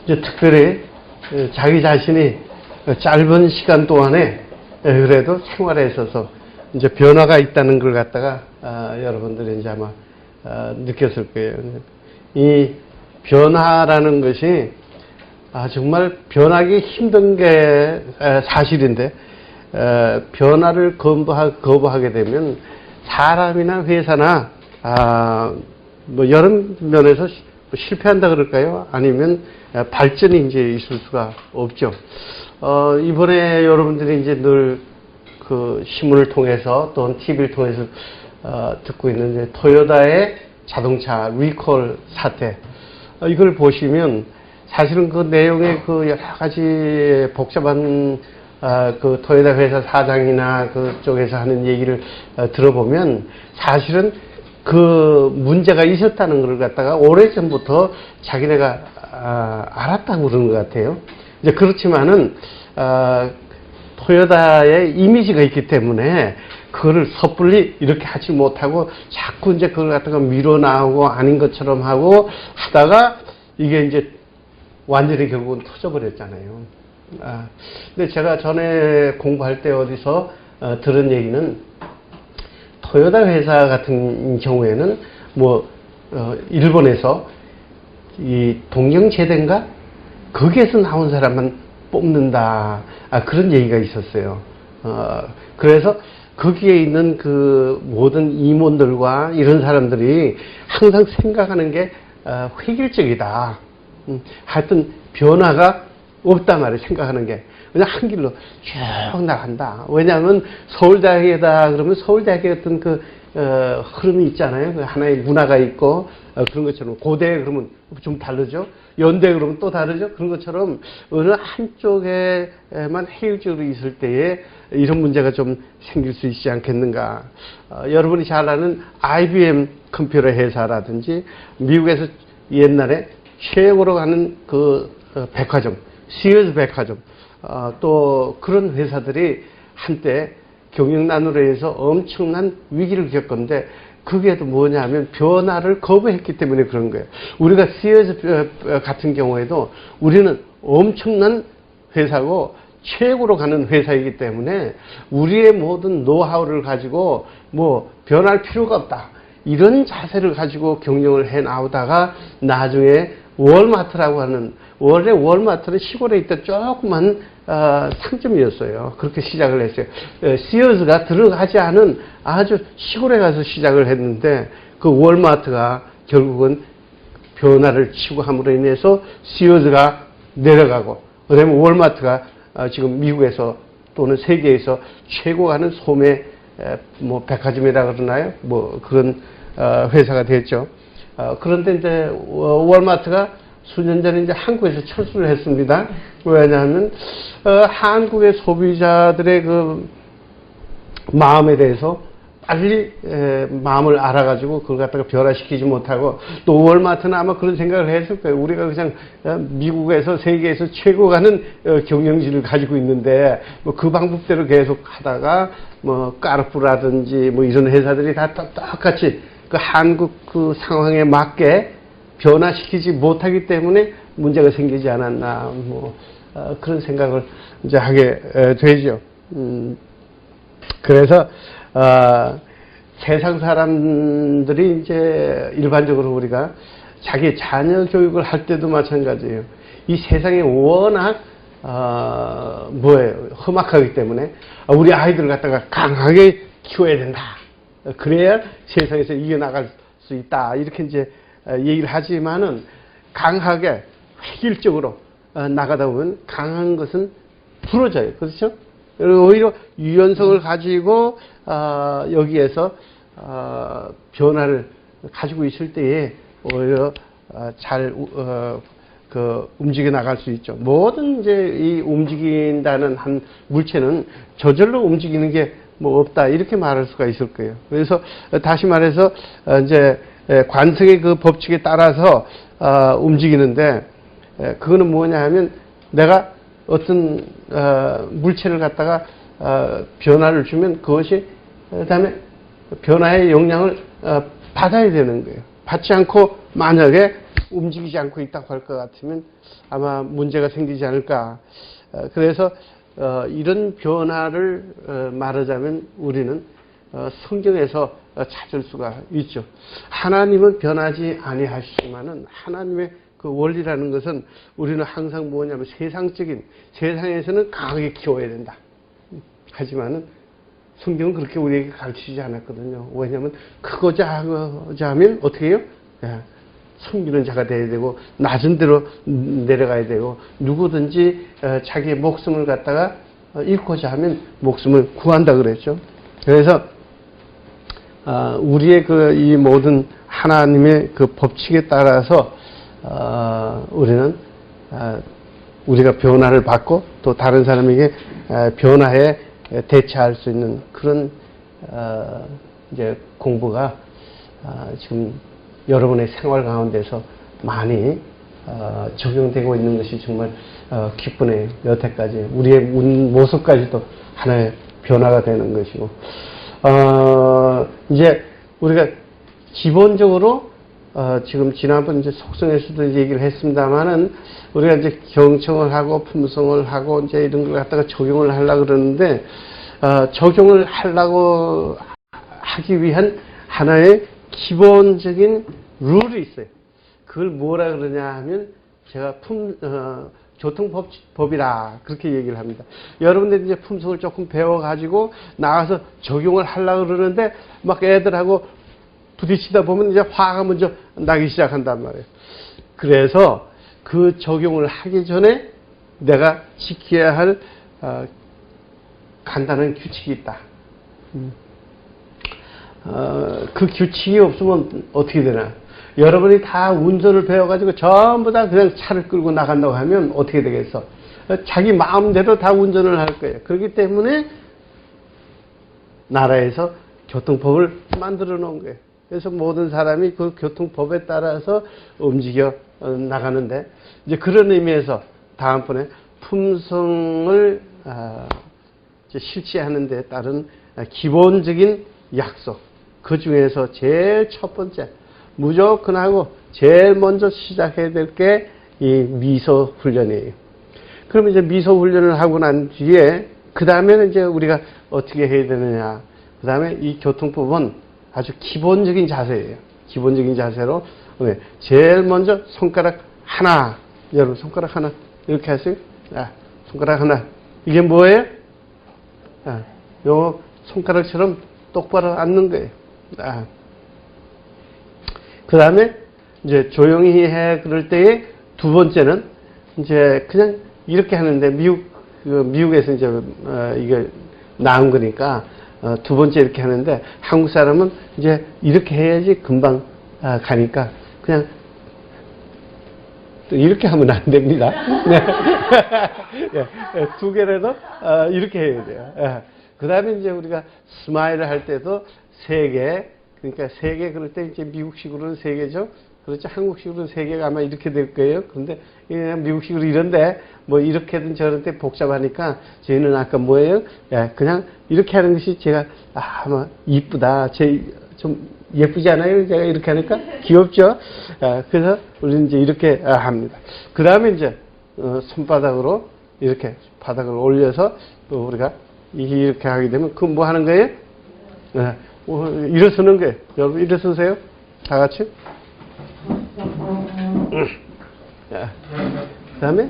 이제 특별히 자기 자신이 짧은 시간 동안에 그래도 생활에 있어서 이제 변화가 있다는 걸 갖다가 여러분들이 이제 아마 느꼈을 거예요. 이 변화라는 것이 정말 변하기 힘든 게 사실인데 변화를 거부하게 되면 사람이나 회사나 뭐 여러 면에서 실패한다 그럴까요? 아니면 발전이 이제 있을 수가 없죠. 이번에 여러분들이 이제 늘 그 신문을 통해서 또는 TV를 통해서 듣고 있는 이제 토요타의 자동차 리콜 사태, 이걸 보시면 사실은 그 내용의 그 여러 가지 복잡한 그 토요타 회사 사장이나 그쪽에서 하는 얘기를 들어보면 사실은 그 문제가 있었다는 걸 갖다가 오래전부터 자기네가 알았다고 그러는 것 같아요. 이제 그렇지만은 토요타의 이미지가 있기 때문에 그거를 섣불리 이렇게 하지 못하고 자꾸 이제 그걸 갖다가 밀어나오고 아닌 것처럼 하고 하다가 이게 이제 완전히 결국은 터져버렸잖아요. 근데 제가 전에 공부할 때 어디서 들은 얘기는 토요타 회사 같은 경우에는 뭐 일본에서 이 동경제대인가 거기에서 나온 사람만 뽑는다, 그런 얘기가 있었어요. 그래서 거기에 있는 그 모든 임원들과 이런 사람들이 항상 생각하는 게 획일적이다. 하여튼 변화가 없단 말이에요. 생각하는 게 그냥 한 길로 쭉 나간다. 왜냐하면 서울대학이다 그러면 서울대학의 어떤 그 흐름이 있잖아요. 그 하나의 문화가 있고 그런 것처럼 고대 그러면 좀 다르죠. 연대 그러면 또 다르죠. 그런 것처럼 어느 한쪽에만 해일적으로 있을 때에 이런 문제가 좀 생길 수 있지 않겠는가. 여러분이 잘 아는 IBM 컴퓨터 회사라든지 미국에서 옛날에 최고로 가는 그 백화점, 시어즈 백화점, 또 그런 회사들이 한때 경영난으로 해서 엄청난 위기를 겪었는데 그게 또 뭐냐면 변화를 거부했기 때문에 그런 거예요. 우리가 시어즈 같은 경우에도 우리는 엄청난 회사고 최고로 가는 회사이기 때문에 우리의 모든 노하우를 가지고 뭐 변할 필요가 없다, 이런 자세를 가지고 경영을 해 나오다가 나중에 월마트라고 하는, 원래 월마트는 시골에 있던 조그만 상점이었어요. 그렇게 시작을 했어요. 시어즈가 들어가지 않은 아주 시골에 가서 시작을 했는데 그 월마트가 결국은 변화를 치고함으로 인해서 시어즈가 내려가고, 그다음에 월마트가 지금 미국에서 또는 세계에서 최고 가는 소매 뭐 백화점이라 그러나요? 뭐 그런 회사가 됐죠. 그런데 이제 월마트가 수년 전에 이제 한국에서 철수를 했습니다. 왜냐하면 한국의 소비자들의 그 마음에 대해서 빨리 마음을 알아가지고 그걸 갖다가 변화시키지 못하고, 또 월마트는 아마 그런 생각을 했을 거예요. 우리가 그냥 미국에서 세계에서 최고 가는 경영진을 가지고 있는데 뭐 그 방법대로 계속 하다가 뭐 까르푸라든지 뭐 이런 회사들이 다 똑같이 그 한국 그 상황에 맞게 변화시키지 못하기 때문에 문제가 생기지 않았나, 뭐 그런 생각을 이제 하게 되죠. 그래서 세상 사람들이 이제 일반적으로 우리가 자기 자녀 교육을 할 때도 마찬가지예요. 이 세상이 워낙 뭐예요, 험악하기 때문에 우리 아이들을 갖다가 강하게 키워야 된다. 그래야 세상에서 이겨나갈 수 있다. 이렇게 이제 얘기를 하지만은 강하게 획일적으로 나가다 보면 강한 것은 부러져요. 그렇죠? 오히려 유연성을 가지고 여기에서 변화를 가지고 있을 때에 오히려 잘 움직여 나갈 수 있죠. 모든 이제 이 움직인다는 한 물체는 저절로 움직이는 게 뭐 없다, 이렇게 말할 수가 있을 거예요. 그래서 다시 말해서 이제 관성의 그 법칙에 따라서 움직이는데, 그거는 뭐냐 하면 내가 어떤 물체를 갖다가 변화를 주면 그것이 그다음에 변화의 영향을 받아야 되는 거예요. 받지 않고 만약에 움직이지 않고 있다고 할 것 같으면 아마 문제가 생기지 않을까. 그래서 이런 변화를 말하자면 우리는 성경에서 찾을 수가 있죠. 하나님은 변하지 아니하시지만은 하나님의 그 원리라는 것은 우리는 항상 뭐냐면 세상에서는 강하게 키워야 된다. 하지만은 성경은 그렇게 우리에게 가르치지 않았거든요. 왜냐하면 크고자 하면 어떻게 해요? 섬기는 자가 돼야 되고 낮은 데로 내려가야 되고 누구든지 자기의 목숨을 갖다가 잃고자 하면 목숨을 구한다 그랬죠. 그래서 우리의 이 모든 하나님의 그 법칙에 따라서 우리는 우리가 변화를 받고 또 다른 사람에게 변화에 대처할 수 있는 그런 이제 공부가 지금 여러분의 생활 가운데서 많이 적용되고 있는 것이 정말 기쁘네요. 여태까지 우리의 모습까지도 하나의 변화가 되는 것이고 이제 우리가 기본적으로 지금 지난번 이제 속성에서도 얘기를 했습니다만은 우리가 이제 경청을 하고 품성을 하고 이제 이런 걸 갖다가 적용을 하려고 그러는데 적용을 하려고 하기 위한 하나의 기본적인 룰이 있어요. 그걸 뭐라 그러냐 하면 제가 교통법이라 그렇게 얘기를 합니다. 여러분들이 이제 품성을 조금 배워가지고 나가서 적용을 하려고 그러는데 막 애들하고 부딪히다 보면 이제 화가 먼저 나기 시작한단 말이에요. 그래서 그 적용을 하기 전에 내가 지켜야 할 간단한 규칙이 있다. 그 규칙이 없으면 어떻게 되나? 여러분이 다 운전을 배워가지고 전부 다 그냥 차를 끌고 나간다고 하면 어떻게 되겠어? 자기 마음대로 다 운전을 할 거예요. 그렇기 때문에 나라에서 교통법을 만들어 놓은 거예요. 그래서 모든 사람이 그 교통법에 따라서 움직여 나가는데 이제 그런 의미에서 다음번에 품성을 실시하는 데 따른 기본적인 약속 그 중에서 제일 첫 번째 무조건 하고 제일 먼저 시작해야 될 게 이 미소 훈련이에요. 그러면 이제 미소 훈련을 하고 난 뒤에 그 다음에는 이제 우리가 어떻게 해야 되느냐. 그 다음에 이 교통법은 아주 기본적인 자세예요. 기본적인 자세로 제일 먼저 손가락 하나, 여러분 손가락 하나 이렇게 하세요. 손가락 하나. 이게 뭐예요? 요 손가락처럼 똑바로 앉는 거예요. 그 다음에 이제 조용히 해 그럴 때에 두 번째는 이제 그냥 이렇게 하는데 미국에서 이제 이게 나온 거니까 두 번째 이렇게 하는데 한국 사람은 이제 이렇게 해야지 금방 가니까 그냥 이렇게 하면 안 됩니다. 두 개라도 이렇게 해야 돼요. 그 다음에 이제 우리가 스마일을 할 때도 세 개, 그러니까 세 개 그럴 때 이제 미국식으로는 세 개죠. 그렇죠. 한국식으로는 세 개가 아마 이렇게 될 거예요. 그런데 미국식으로 이런데 뭐 이렇게든 저런데 복잡하니까 저희는 아까 뭐예요? 그냥 이렇게 하는 것이 제가 아마 이쁘다. 좀 예쁘지 않아요? 제가 이렇게 하니까 귀엽죠. 그래서 우리는 이제 이렇게 합니다. 그 다음에 이제 손바닥으로 이렇게 바닥을 올려서 또 우리가 이렇게 하게 되면 그 뭐 하는 거예요? 일어서는 거예요. 여러분 일어서세요. 다 같이. 그 다음에